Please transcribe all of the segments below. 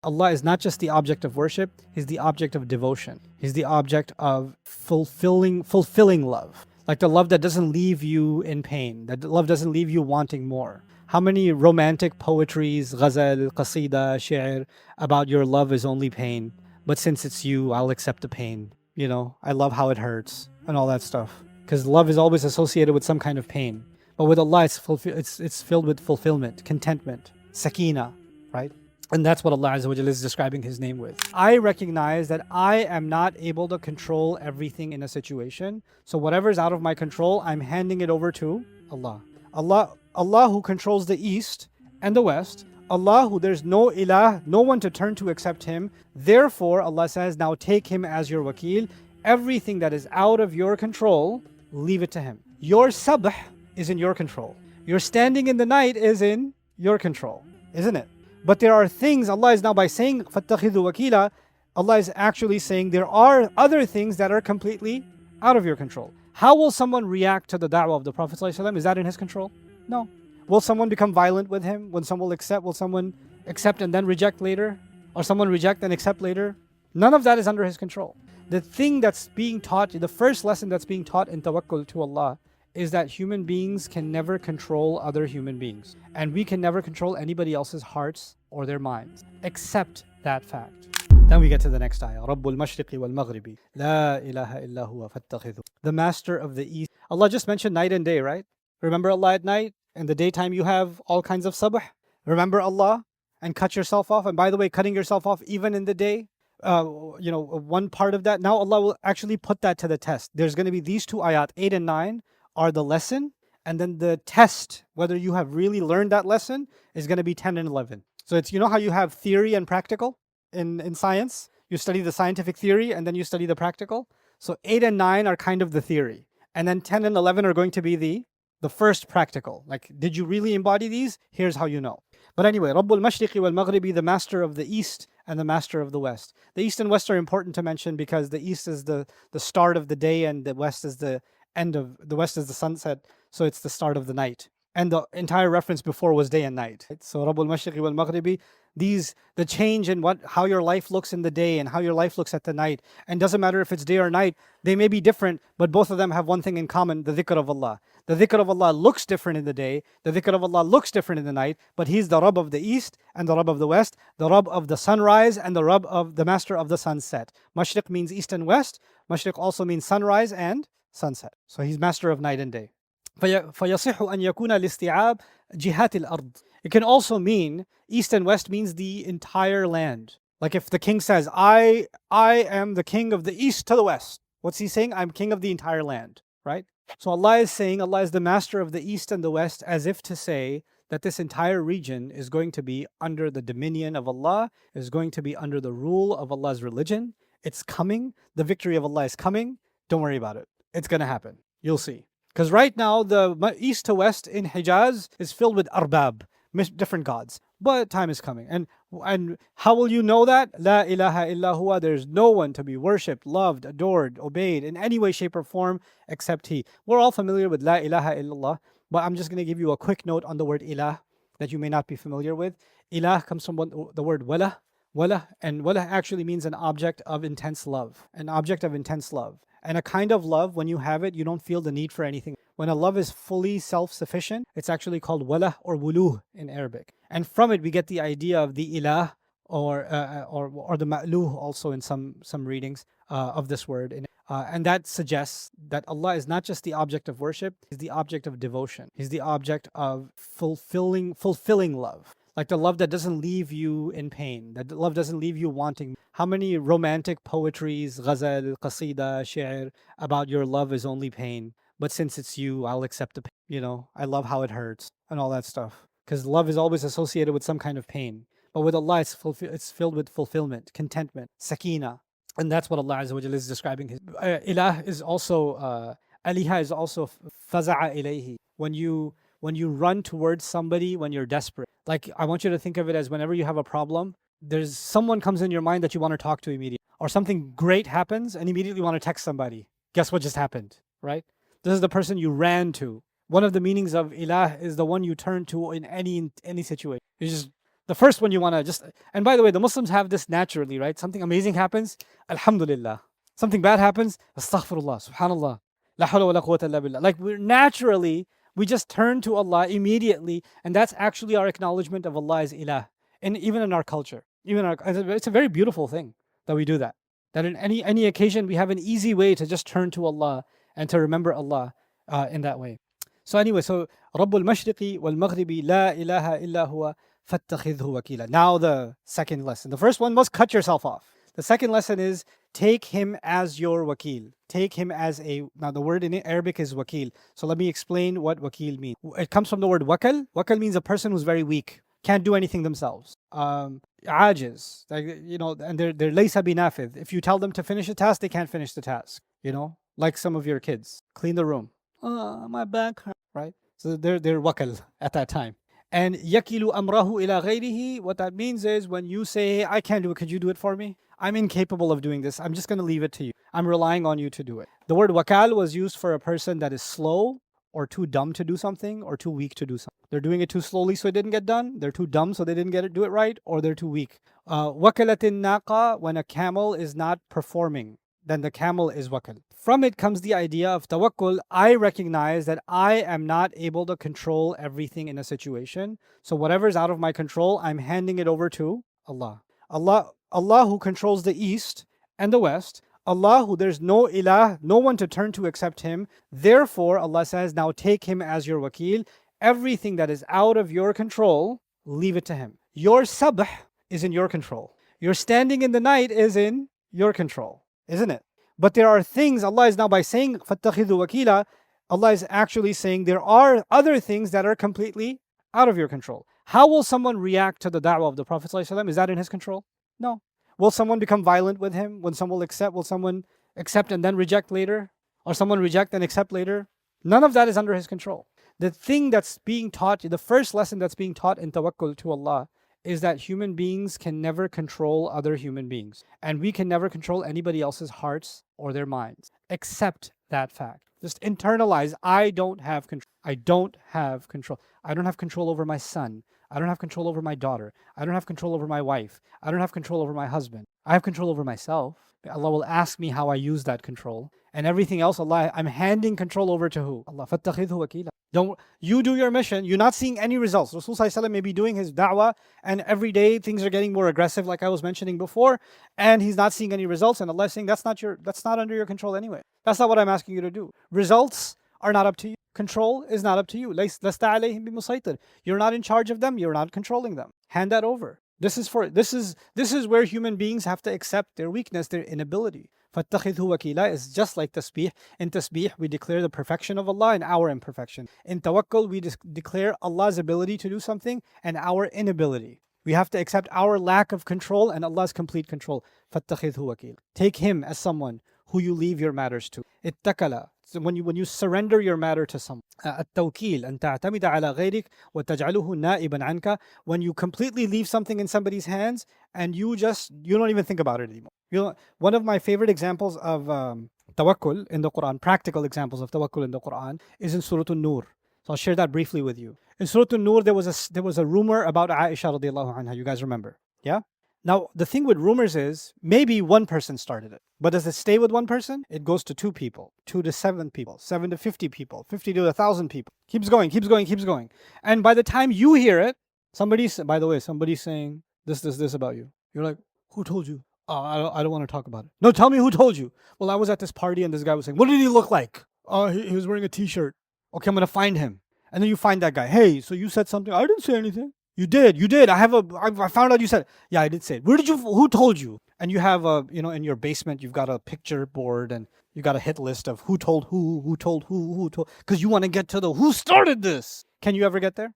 Allah is not just the object of worship, He's the object of devotion. He's the object of fulfilling love. Like the love that doesn't leave you in pain, that love doesn't leave you wanting more. How many romantic poetries, ghazal, qasida, shi'r, about your love is only pain, but since it's you, I'll accept the pain. I love how it hurts and all that stuff. Because love is always associated with some kind of pain. But with Allah, it's filled with fulfillment, contentment, sakina, right? And that's what Allah Azza wa Jalla is describing His name with. I recognize that I am not able to control everything in a situation. So whatever is out of my control, I'm handing it over to Allah. Allah who controls the east and the west. Allah who there's no ilah, no one to turn to except Him. Therefore, Allah says, now take Him as your wakil. Everything that is out of your control, leave it to Him. Your sabh is in your control. Your standing in the night is in your control, isn't it? But there are things, Allah is now by saying, فَاتَّخِذُوا وَكِيلًا, Allah is actually saying there are other things that are completely out of your control. How will someone react to the da'wah of the Prophet ﷺ? Is that in his control? No. Will someone become violent with him? Will someone accept and then reject later? Or someone reject and accept later? None of that is under his control. The thing that's being taught, the first lesson that's being taught in Tawakkul to Allah is that human beings can never control other human beings. And we can never control anybody else's hearts or their minds. Accept that fact. Then we get to the next ayah. Rabbul Mashriqi wal Maghribi. La ilaha illa huwa fattakhidhu. The master of the east. Allah just mentioned night and day, right? Remember Allah at night? In the daytime you have all kinds of sabh. Remember Allah and cut yourself off. And by the way, cutting yourself off even in the day, one part of that. Now Allah will actually put that to the test. There's going to be these two ayat, 8 and 9, are the lesson, and then the test, whether you have really learned that lesson, is going to be 10 and 11. So it's, how you have theory and practical in science? You study the scientific theory and then you study the practical. So 8 and 9 are kind of the theory. And then 10 and 11 are going to be the first practical. Like, did you really embody these? Here's how you know. But anyway, Rabbul Mashriqi wal Maghribi, the master of the east and the master of the west. The east and west are important to mention because the east is the start of the day and the west is the west is the sunset, so it's the start of the night. And the entire reference before was day and night. So Rabbul Mashriqi wal Maghribi, the change in how your life looks in the day and how your life looks at the night. And doesn't matter if it's day or night, they may be different, but both of them have one thing in common, the dhikr of Allah. The dhikr of Allah looks different in the day, the dhikr of Allah looks different in the night, but He's the Rabb of the east and the Rabb of the west, the Rabb of the sunrise and the Rabb of the master of the sunset. Mashriq means east and west. Mashriq also means sunrise and sunset. So He's master of night and day. فَيَصِحُ أَنْ يَكُونَ الْإِسْتِعَابِ جِهَاتِ الْأَرْضِ. It can also mean, east and west means the entire land. Like if the king says, I am the king of the east to the west. What's he saying? I'm king of the entire land, right? So Allah is saying Allah is the master of the east and the west, as if to say that this entire region is going to be under the dominion of Allah, is going to be under the rule of Allah's religion. It's coming. The victory of Allah is coming. Don't worry about it. It's going to happen. You'll see. Because right now, the east to west in Hijaz is filled with arbab, different gods. But time is coming. And how will you know that? La ilaha illa huwa. There's no one to be worshipped, loved, adored, obeyed in any way, shape, or form except He. We're all familiar with La ilaha illallah, but I'm just going to give you a quick note on the word ilah that you may not be familiar with. Ilah comes from the word wala. And wala actually means an object of intense love. An object of intense love. And a kind of love, when you have it, you don't feel the need for anything. When a love is fully self-sufficient, it's actually called wala or wuluh in Arabic. And from it, we get the idea of the ilah or the ma'luh also in some readings of this word. And that suggests that Allah is not just the object of worship, He's the object of devotion. He's the object of fulfilling love. Like the love that doesn't leave you in pain, that love doesn't leave you wanting. How many romantic poetries, ghazal, qasida, shi'r, about your love is only pain, but since it's you, I'll accept the pain. I love how it hurts and all that stuff. Because love is always associated with some kind of pain. But with Allah, it's filled with fulfillment, contentment, sakina. And that's what Allah Azza wa Jalla is describing. His ilah is also, aliha is also faza'a ilayhi. When you run towards somebody when you're desperate. Like, I want you to think of it as whenever you have a problem, there's someone comes in your mind that you want to talk to immediately. Or something great happens and immediately you want to text somebody. Guess what just happened, right? This is the person you ran to. One of the meanings of ilah is the one you turn to in any situation. It's just The first one you want to just, and by the way, the Muslims have this naturally, right? Something amazing happens, Alhamdulillah. Something bad happens, Astaghfirullah, Subhanallah. La hawla wa la quwwata illa billah. Like we're naturally, we just turn to Allah immediately, and that's actually our acknowledgement of Allah as Ilah. And even in our culture, it's a very beautiful thing that we do that. That in any occasion, we have an easy way to just turn to Allah and to remember Allah in that way. So anyway, so رب المشرق والمغرب لا إله إلا هو فاتخذه وكيلا. Now the second lesson. The first one was cut yourself off. The second lesson is take him as your wakil. Take him as a, now the word in Arabic is wakil. So let me explain what wakil means. It comes from the word wakal. Wakal means a person who's very weak, can't do anything themselves. Ajiz, and they're laysa binafid. If you tell them to finish a task, they can't finish the task. Like some of your kids, clean the room. My back hurts, right? So they're wakal at that time. And yakilu amrahu ila ghayrihi, what that means is when you say, hey, I can't do it, could you do it for me? I'm incapable of doing this. I'm just going to leave it to you. I'm relying on you to do it. The word wakal was used for a person that is slow or too dumb to do something or too weak to do something. They're doing it too slowly so it didn't get done. They're too dumb so they didn't do it right, or they're too weak. Wakalatin naqa, when a camel is not performing, then the camel is wakal. From it comes the idea of tawakkul. I recognize that I am not able to control everything in a situation. So whatever's out of my control, I'm handing it over to Allah. Allah who controls the east and the west. Allah who there's no ilah, no one to turn to except him. Therefore, Allah says, now take him as your wakil. Everything that is out of your control, leave it to him. Your sabh is in your control. Your standing in the night is in your control, isn't it? But there are things, Allah is now by saying, فَاتَّخِذُوا وَكِيلًا, Allah is actually saying there are other things that are completely out of your control. How will someone react to the da'wah of the Prophet ﷺ? Is that in his control? No. Will someone become violent with him? Will someone accept and then reject later? Or someone reject and accept later? None of that is under his control. The thing that's being taught, the first lesson that's being taught in tawakkul to Allah is that human beings can never control other human beings. And we can never control anybody else's hearts or their minds. Accept that fact. Just internalize, I don't have control. I don't have control. I don't have control over my son. I don't have control over my daughter. I don't have control over my wife. I don't have control over my husband. I have control over myself. Allah will ask me how I use that control. And everything else, Allah, I'm handing control over to who? Allah. فَاتَّخِذْهُ وَكِيلًا. Don't you do your mission. You're not seeing any results. Rasul ﷺ may be doing his da'wah, and every day things are getting more aggressive, like I was mentioning before, and he's not seeing any results. And Allah is saying that's not under your control anyway. That's not what I'm asking you to do. Results are not up to you. Control is not up to you. لَسْتَ عَلَيْهِمْ بِمُسَيْطِرٍ. You're not in charge of them. You're not controlling them. Hand that over. This is where human beings have to accept their weakness, their inability. فَاتَّخِذْهُ وَكِيلًا is just like tasbih. In tasbih, we declare the perfection of Allah and our imperfection. In tawakkul, we declare Allah's ability to do something and our inability. We have to accept our lack of control and Allah's complete control. فَاتَّخِذْهُ وَكِيلًا. Take him as someone who you leave your matters to. اتَّكَلَ. So when you surrender your matter to someone. التوكيل أن تعتمد على غيرك وتجعله نائبا عنك. When you completely leave something in somebody's hands and you don't even think about it anymore. One of my favorite examples of tawakkul in the Quran, practical examples of tawakkul in the Quran, is in Surah Al-Nur. So I'll share that briefly with you. In Surah Al-Nur, there was a rumor about Aisha radiallahu anha. You guys remember? Yeah? Now, the thing with rumors is, maybe one person started it. But does it stay with one person? It goes to 2 people, 2 to 7 people, 7 to 50 people, 50 to 1,000 people. Keeps going. And by the time you hear it, somebody's saying this about you. You're like, who told you? I don't want to talk about it. No, tell me who told you. Well, I was at this party and this guy was saying, what did he look like? He was wearing a t-shirt. Okay, I'm going to find him. And then you find that guy. Hey, so you said something. I didn't say anything. You did. I found out you said it. Yeah, I did say it. Who told you? And you have in your basement, you've got a picture board and you got a hit list of who told who told who told, because you want to get to the who started this. Can you ever get there?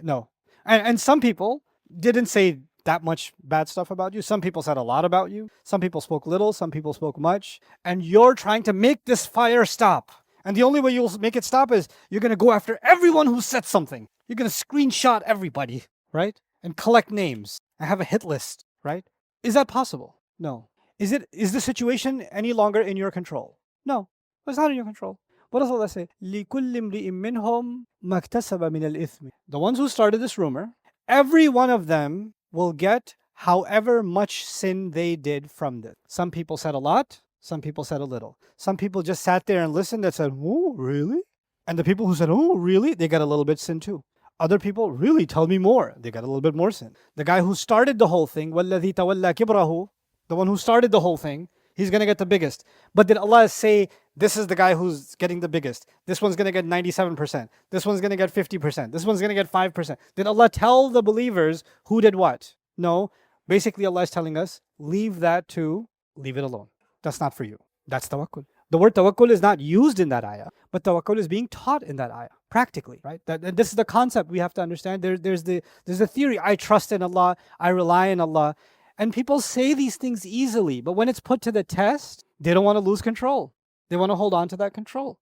No. And some people didn't say that much bad stuff about you. Some people said a lot about you. Some people spoke little. Some people spoke much. And you're trying to make this fire stop. And the only way you'll make it stop is you're going to go after everyone who said something. You're going to screenshot everybody, right? And collect names. And have a hit list, right? Is that possible? No. Is the situation any longer in your control? No. It's not in your control. What does Allah say? لِكُلِّ امْرِئٍ مِّنْهُمْ مَا اكْتَسَبَ مِنَ الْإِثْمِ. The ones who started this rumor, every one of them will get however much sin they did from this. Some people said a lot, some people said a little. Some people just sat there and listened and said, oh, really? And the people who said, oh, really? They got a little bit sin too. Other people, really, tell me more. They got a little bit more sin. The guy who started the whole thing, وَالَّذِي تَوَلَّى كِبْرَهُ, the one who started the whole thing, he's going to get the biggest. But did Allah say, this is the guy who's getting the biggest? This one's going to get 97%. This one's going to get 50%. This one's going to get 5%. Did Allah tell the believers who did what? No. Basically, Allah is telling us, leave that to, leave it alone. That's not for you. That's tawakkul. The word tawakkul is not used in that ayah, but tawakkul is being taught in that ayah, practically, right? And this is the concept we have to understand. There's the theory, I trust in Allah, I rely on Allah. And people say these things easily, but when it's put to the test, they don't want to lose control. They want to hold on to that control.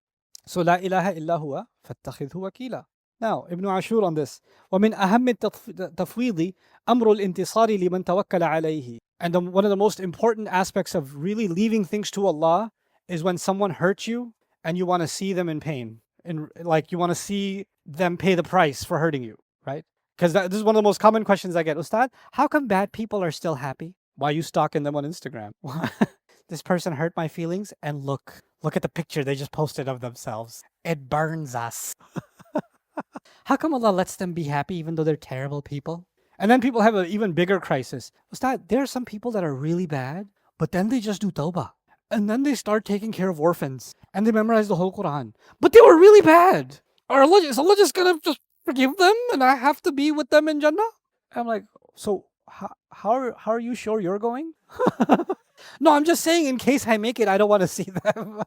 So, la ilaha illa huwa fattakhidhu wakila. Now, Ibn Ashur on this. وَمِنْ أَهَمِّ التَّفْوِيضِ أَمْرُ الْإِنْتِصَارِ لِمَنْ تَوَكَّلَ عَلَيْهِ. And one of the most important aspects of really leaving things to Allah is when someone hurts you and you want to see them in pain. Like you want to see them pay the price for hurting you, right? Because this is one of the most common questions I get. Ustad, how come bad people are still happy? Why are you stalking them on Instagram? This person hurt my feelings, and look at the picture they just posted of themselves. It burns us. How come Allah lets them be happy even though they're terrible people? And then people have an even bigger crisis. Ustad, there are some people that are really bad, but then they just do tawbah. And then they start taking care of orphans. And they memorize the whole Quran. But they were really bad. Is Allah just going to just forgive them and I have to be with them in Jannah? I'm like, so how are you sure you're going? No, I'm just saying in case I make it, I don't want to see them.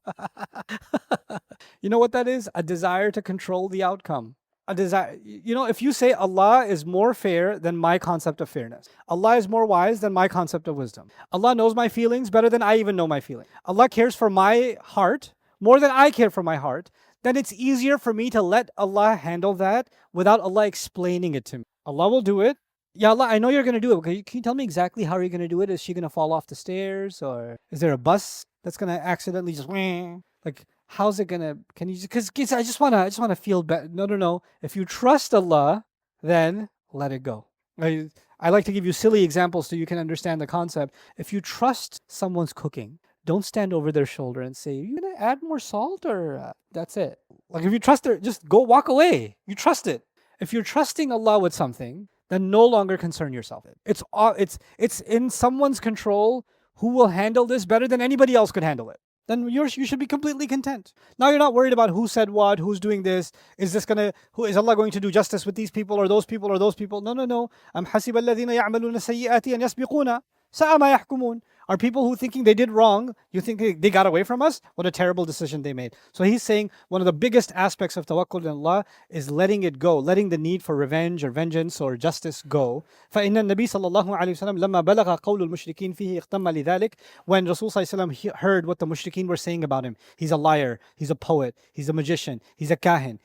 You know what that is? A desire to control the outcome. A desire, if you say Allah is more fair than my concept of fairness, Allah is more wise than my concept of wisdom, Allah knows my feelings better than I even know my feelings, Allah cares for my heart more than I care for my heart, then it's easier for me to let Allah handle that without Allah explaining it to me. Allah will do it. Ya Allah, I know you're going to do it. Can you tell me exactly how you're going to do it? Is she going to fall off the stairs? Or is there a bus that's going to accidentally just... Like, how's it going to... Can you... Because I just want to feel better. No. If you trust Allah, then let it go. I like to give you silly examples so you can understand the concept. If you trust someone's cooking, don't stand over their shoulder and say, you're going to add more salt or that's it. Like if you trust her, just go walk away. You trust it. If you're trusting Allah with something, then no longer concern yourself. It's in someone's control who will handle this better than anybody else could handle it. Then you should be completely content. Now you're not worried about who said what, who's doing this. Is Allah going to do justice with these people or those people or those people? No. Am حَسِبَ الَّذِينَ يَعْمَلُونَ السَّيِّئَاتِ أَنْ يَسْبِقُونَ سَاءَ مَا يَحْكُمُونَ. Are people who thinking they did wrong, you think they got away from us? What a terrible decision they made. So he's saying one of the biggest aspects of tawakkul in Allah is letting it go, letting the need for revenge or vengeance or justice go. فَإِنَّ النَّبِي صلى الله عليه وسلم لما بلغ قول المشركين فيه اختم لذلك. When Rasul صلى الله عليه وسلم heard what the mushrikeen were saying about him, he's a liar, he's a poet, he's a magician, he's a kahin.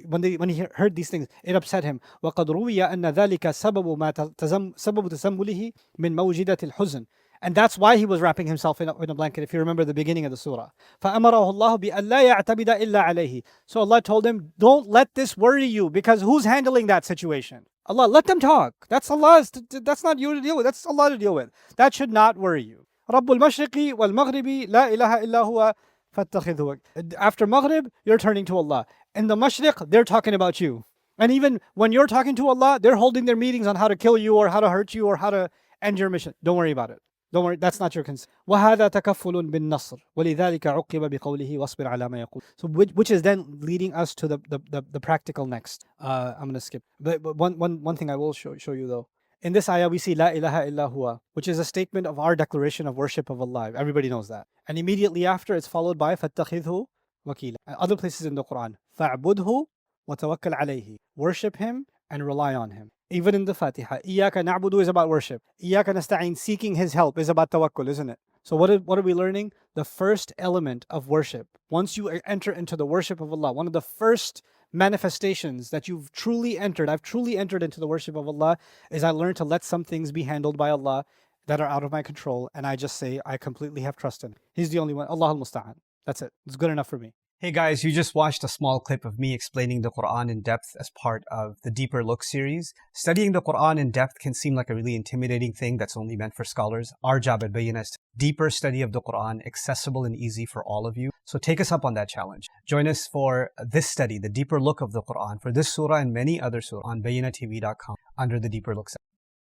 When he heard these things, it upset him. وَقَدْ رُوِيَ أَنَّ ذَلِكَ سبب تزمله من موجدة الحزن. And that's why he was wrapping himself in a blanket, if you remember the beginning of the surah. فَأَمَرَهُ اللَّهُ بِأَنْ لَا يَعْتَمِدَ إِلَّا عَلَيْهِ. So Allah told him, don't let this worry you, because who's handling that situation? Allah, let them talk. That's Allah's, that's not you to deal with, that's Allah to deal with. That should not worry you. رَبُّ الْمَشْرِقِ وَالْمَغْرِبِ لَا إِلَهَ إِلَّا هُوَ فَاتَّخِذْهُ. After Maghrib, you're turning to Allah. In the Mashriq, they're talking about you. And even when you're talking to Allah, they're holding their meetings on how to kill you or how to hurt you or how to end your mission. Don't worry about it. Don't worry, that's not your concern. وَهَذَا تَكَفُّلٌ بِالنَّصْرِ وَلِذَلِكَ عُقِّبَ بِقَوْلِهِ وَاصْبِرْ عَلَى مَا يَقُولُ. So which is then leading us to the practical next. I'm going to skip. But one thing I will show you though. In this ayah we see La ilaha illa huwa, which is a statement of our declaration of worship of Allah. Everybody knows that. And immediately after it's followed by فَاتَّخِذْهُ وَكِيلًا. Other places in the Quran. فَاعْبُدْهُ وَتَوَكَّلْ عَلَيْهِ. Worship Him and rely on Him. Even in the Fatiha, إِيَّاكَ نَعْبُدُ is about worship. إِيَّاكَ نَسْتَعِينَ, seeking His help, is about tawakkul, isn't it? So what are we learning? The first element of worship. Once you enter into the worship of Allah, one of the first manifestations that I've truly entered into the worship of Allah, is I learned to let some things be handled by Allah that are out of my control, and I just say, I completely have trust in Him. He's the only one. Allah al-Musta'an. That's it. It's good enough for me. Hey guys, you just watched a small clip of me explaining the Quran in depth as part of the Deeper Look series. Studying the Quran in depth can seem like a really intimidating thing that's only meant for scholars. Our job at Bayyinah is deeper study of the Quran, accessible and easy for all of you. So take us up on that challenge. Join us for this study, the Deeper Look of the Quran, for this surah and many other surahs on BayyinahTV.com under the Deeper Look section.